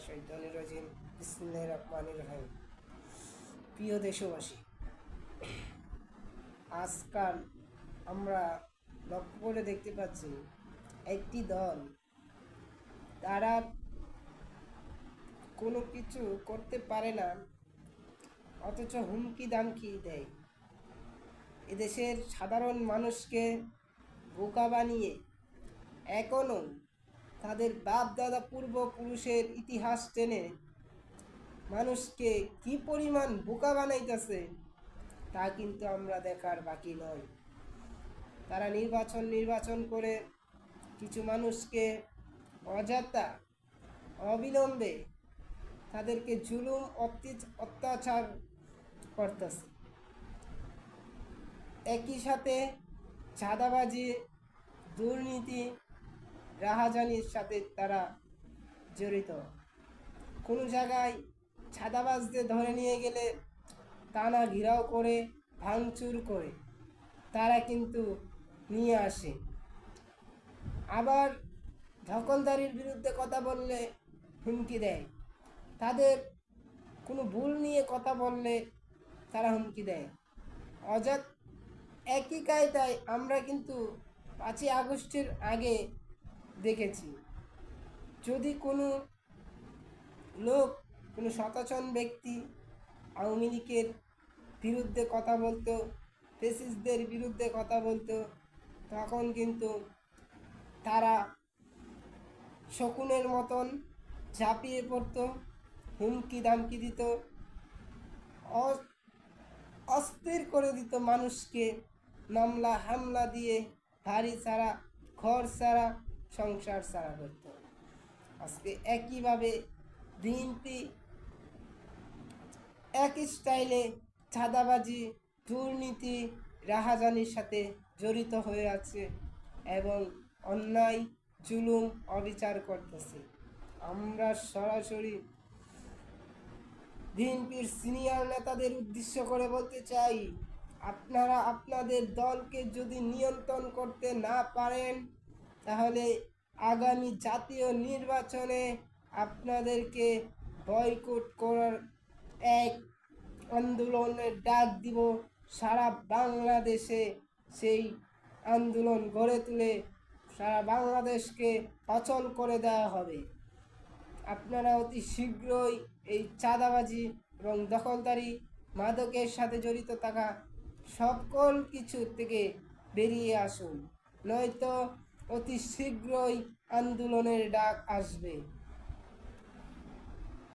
শয়তানির রাজিম। বিসমিল্লাহির রহমানির রহিম। প্রিয় দেশবাসী, আজকাল আমরা লক্ষ্য করে দেখতে পাচ্ছি একটি দল, তারা কোনো কিছু করতে পারে না, অথচ হুমকি দামকি দেয়। এদেশের সাধারণ মানুষকে বোকা বানিয়ে এখনও তাদের বাপ দাদা পূর্বপুরুষের ইতিহাস টেনে মানুষকে কি পরিমাণ বোকা বানাইতেছে তা কিন্তু আমরা দেখার বাকি নয়। তারা নির্বাচন করে কিছু মানুষকে অযথা অবিলম্বে তাদেরকে জুলুম অত্যাচার করতেছে। একই সাথে চাঁদাবাজি, দুর্নীতি, রাহাজানির সাথে তারা জড়িত। কোনো জায়গায় চাঁদাবাজদের ধরে নিয়ে গেলে টানা ঘেরাও করে ভাঙচুর করে তারা কিন্তু নিয়ে আসে। আবার দখলদারির বিরুদ্ধে কথা বললে হুমকি দেয়। তাদের কোনো ভুল নিয়ে কথা বললে তারা হুমকি দেয়। একই কায়দায় আমরা কিন্তু 5ই আগস্টের আগে দেখেছি, যদি কোনো লোক, কোনো সচেতন ব্যক্তি আওয়ামী লীগের বিরুদ্ধে কথা বলতো, ফ্যাসিস্টদের বিরুদ্ধে কথা বলতো, তখন কিন্তু তারা শকুনের মতন ঝাঁপিয়ে পড়তো, হুমকি দামকি দিত, অস্থির করে দিত মানুষকে, মামলা হামলা দিয়ে বাড়ি ছাড়া, ঘর ছাড়া, সংসার ছাড়া করত। আজকে একইভাবে বিএনপি একই স্টাইলে চাঁদাবাজি, দুর্নীতি, রাহাজানির সাথে জড়িত হয়ে আছে এবং অন্যায়, জুলুম, অবিচার করতেছে। আমরা সরাসরি বিএনপির সিনিয়র নেতাদের উদ্দেশ্য করে বলতে চাই, আপনারা আপনাদের দলকে যদি নিয়ন্ত্রণ করতে না পারেন, তাহলে আগামী জাতীয় নির্বাচনে আপনাদেরকে বয়কট করার এক আন্দোলনের ডাক দিব। সারা বাংলাদেশে সেই আন্দোলন গড়ে তুলে সারা বাংলাদেশকে অচল করে দেওয়া হবে। আপনারা অতি শীঘ্রই এই চাঁদাবাজি এবং দখলদারি, মাদকের সাথে জড়িত থাকা সকল কিছু থেকে বেরিয়ে আসুন, নয়তো অতি শীঘ্রই আন্দোলনের ডাক আসবে।